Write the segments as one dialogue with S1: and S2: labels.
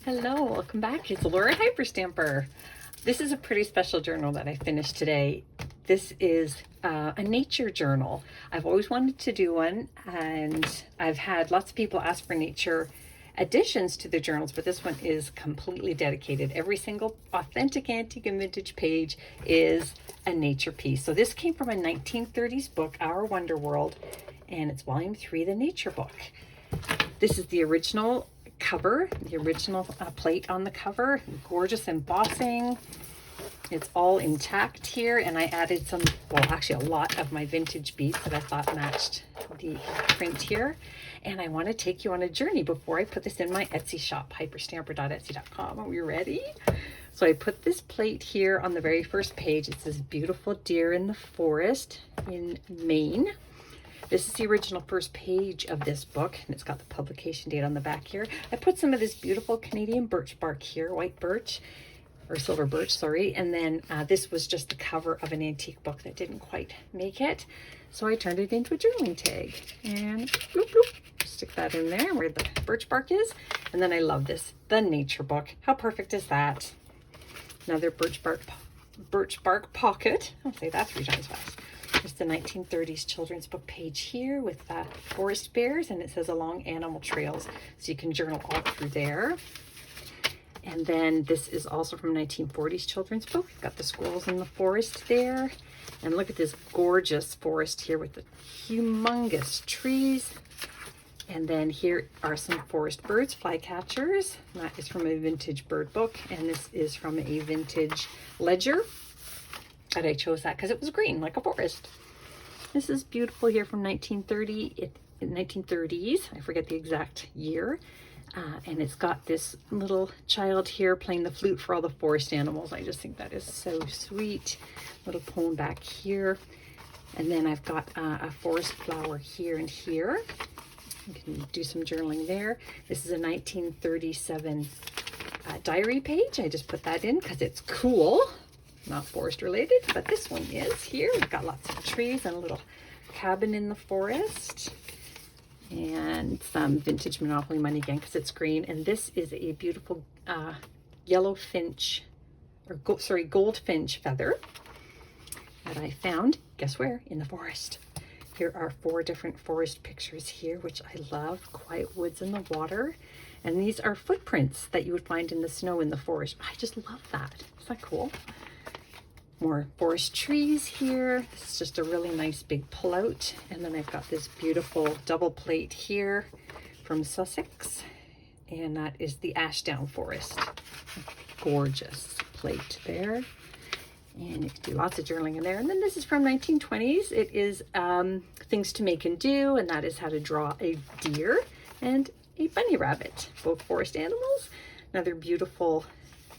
S1: Hello, welcome back. It's Laura Hyperstamper. This is a pretty special journal that I finished today. This is a nature journal. I've always wanted to do one, and I've had lots of people ask for nature additions to the journals, but this one is completely dedicated. Every single authentic antique and vintage page is a nature piece. So this came from a 1930s book, Our Wonder World, and it's volume 3, the nature book. This is the original cover, the original plate on the cover, gorgeous embossing. It's all intact here, and I added some, well, actually a lot of my vintage beads that I thought matched the print here. And I want to take you on a journey before I put this in my Etsy shop, hyperstamper.etsy.com. Are we ready? So I put this plate here on the very first page. It says beautiful deer in the forest in Maine. This is the original first page of this book, and it's got the publication date on the back here. I put some of this beautiful Canadian birch bark here, white birch, or silver birch, sorry. And then this was just the cover of an antique book that didn't quite make it. So I turned it into a journaling tag, and bloop, bloop, stick that in there where the birch bark is. And then I love this, the nature book. How perfect is that? Another birch bark pocket. I'll say that 3 times fast. There's the 1930s children's book page here with forest bears, and it says along animal trails, so you can journal all through there. And then this is also from 1940s children's book. We've got the squirrels in the forest there, and look at this gorgeous forest here with the humongous trees. And then here are some forest birds, flycatchers. That is from a vintage bird book, and this is from a vintage ledger. And I chose that because it was green, like a forest. This is beautiful here from 1930s. I forget the exact year. And it's got this little child here playing the flute for all the forest animals. I just think that is so sweet. Little poem back here. And then I've got a forest flower here and here. You can do some journaling there. This is a 1937 diary page. I just put that in because it's cool. Not forest related, but this one is here. We've got lots of trees and a little cabin in the forest, and some vintage Monopoly money again because it's green. And this is a beautiful yellow finch, or goldfinch feather that I found, guess where? In the forest. Here are 4 different forest pictures here, which I love. Quiet woods in the water. And these are footprints that you would find in the snow in the forest. I just love that. Isn't that cool? More forest trees here. This is just a really nice big pullout. And then I've got this beautiful double plate here from Sussex. And that is the Ashdown Forest. Gorgeous plate there. And you can do lots of journaling in there. And then this is from 1920s. It is things to make and do. And that is how to draw a deer and a bunny rabbit, both forest animals. Another beautiful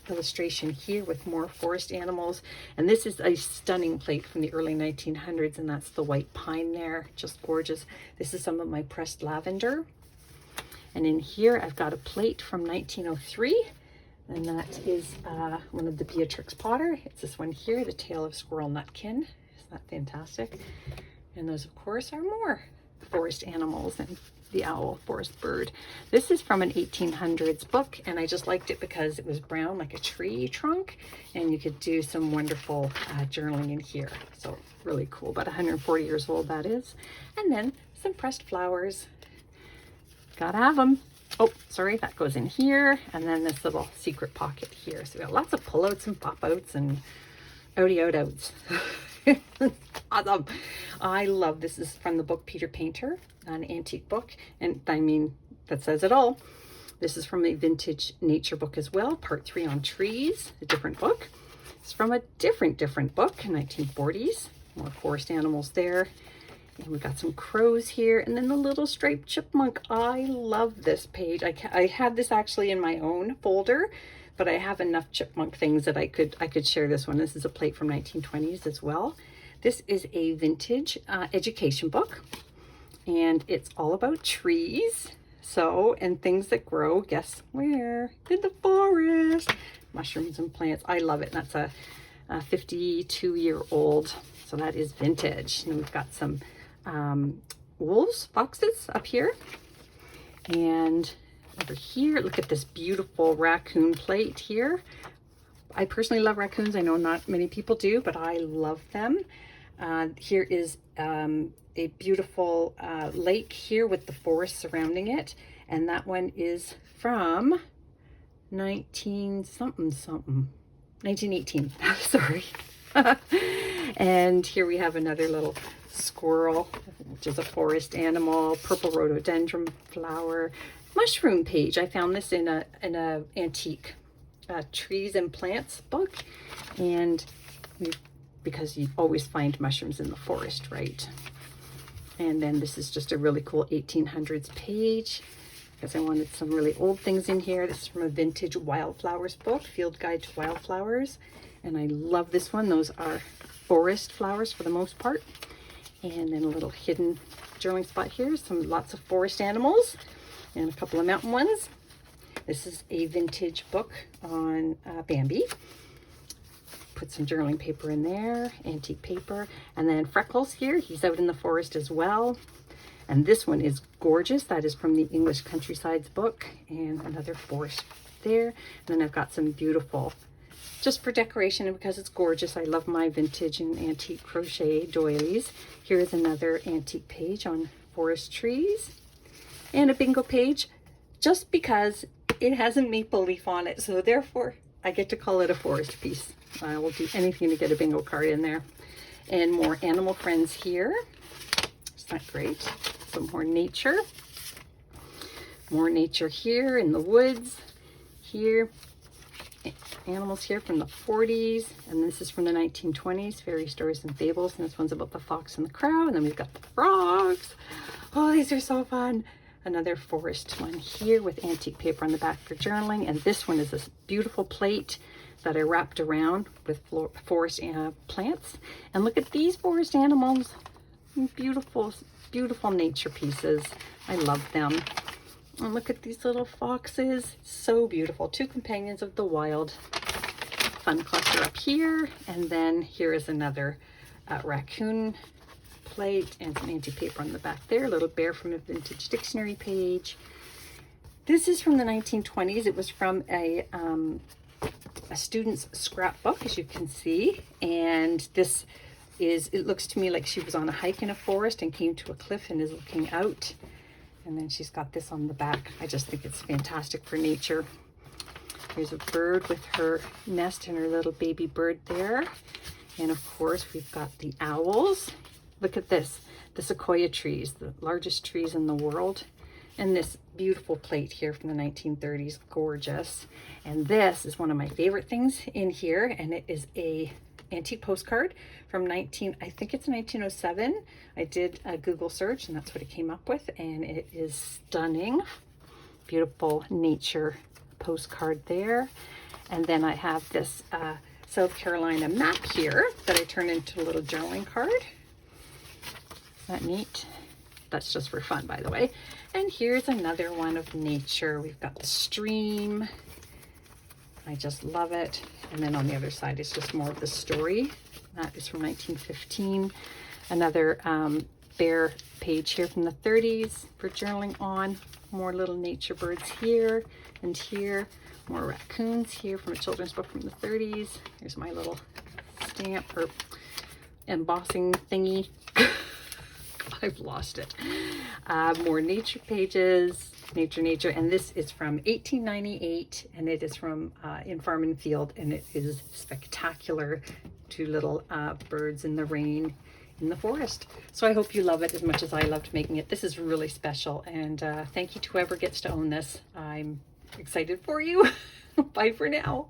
S1: illustration here with more forest animals. And this is a stunning plate from the early 1900s, and that's the white pine there, just gorgeous. This is some of my pressed lavender. And in here I've got a plate from 1903, and that is one of the Beatrix Potter. It's this one here, the Tale of Squirrel Nutkin. Isn't that fantastic? And those of course are more forest animals, and the owl, forest bird. This is from an 1800s book, and I just liked it because it was brown like a tree trunk, and you could do some wonderful journaling in here. So really cool. About 140 years old that is. And then some pressed flowers. Gotta have them. Oh, sorry, that goes in here. And then this little secret pocket here. So we got lots of pullouts and pop-outs and outs. Awesome. I love this. Is from the book Peter Painter, an antique book, and I mean that says it all. This is from a vintage nature book as well, part 3 on trees, a different book. It's from a different book, 1940s. More forest animals there. And we've got some crows here, and then the little striped chipmunk. I love this page. I had this actually in my own folder, but I have enough chipmunk things that I could share this one. This is a plate from 1920s as well. This is a vintage education book, and it's all about trees. So, and things that grow, guess where? In the forest. Mushrooms and plants. I love it. And that's a 52-year-old. So that is vintage. And we've got some wolves, foxes up here. And Over here, look at this beautiful raccoon plate here. I personally love raccoons. I know not many people do, but I love them. Here is a beautiful lake here with the forest surrounding it. And that one is from 1918, sorry. And here we have another little squirrel, which is a forest animal, purple rhododendron flower, mushroom page. I found this in a antique trees and plants book, and because you always find mushrooms in the forest, right? And then this is just a really cool 1800s page, because I wanted some really old things in here. This is from a vintage wildflowers book, Field Guide to Wildflowers. And I love this one. Those are forest flowers for the most part. And then a little hidden journaling spot here. Lots of forest animals and a couple of mountain ones. This is a vintage book on Bambi. Put some journaling paper in there, antique paper. And then Freckles here, he's out in the forest as well. And this one is gorgeous. That is from the English Countrysides book, and another forest there. And then I've got some beautiful, just for decoration and because it's gorgeous. I love my vintage and antique crochet doilies. Here is another antique page on forest trees, and a bingo page, just because it has a maple leaf on it. So therefore I get to call it a forest piece. I will do anything to get a bingo card in there. And more animal friends here. Isn't that great? Some more nature. More nature here in the woods. Here, animals here from the 40s. And this is from the 1920s, Fairy Stories and Fables. And this one's about the fox and the crow. And then we've got the frogs. Oh, these are so fun. Another forest one here with antique paper on the back for journaling. And this one is this beautiful plate that I wrapped around with forest plants. And look at these forest animals. Beautiful, beautiful nature pieces. I love them. And look at these little foxes. So beautiful. Two companions of the wild. Fun cluster up here. And then here is another raccoon plate and some antique paper on the back there. A little bear from a vintage dictionary page. This is from the 1920s. It was from a student's scrapbook, as you can see. And this is, it looks to me like she was on a hike in a forest and came to a cliff and is looking out. And then she's got this on the back. I just think it's fantastic for nature. Here's a bird with her nest and her little baby bird there. And of course, we've got the owls. Look at this, the sequoia trees, the largest trees in the world. And this beautiful plate here from the 1930s, gorgeous. And this is one of my favorite things in here, and it is a antique postcard from I think it's 1907. I did a Google search and that's what it came up with, and it is stunning. Beautiful nature postcard there. And then I have this South Carolina map here that I turned into a little journaling card. Isn't that neat? That's just for fun, by the way. And here's another one of nature. We've got the stream. I just love it. And then on the other side is just more of the story. That is from 1915. Another bear page here from the 30s for journaling on. More little nature birds here and here. More raccoons here from a children's book from the 30s. Here's my little stamp or embossing thingy. I've lost it. More nature pages, nature, and this is from 1898, and it is from in Farm and Field, and it is spectacular. Two little birds in the rain in the forest. So I hope you love it as much as I loved making it. This is really special, and thank you to whoever gets to own this. I'm excited for you. Bye for now.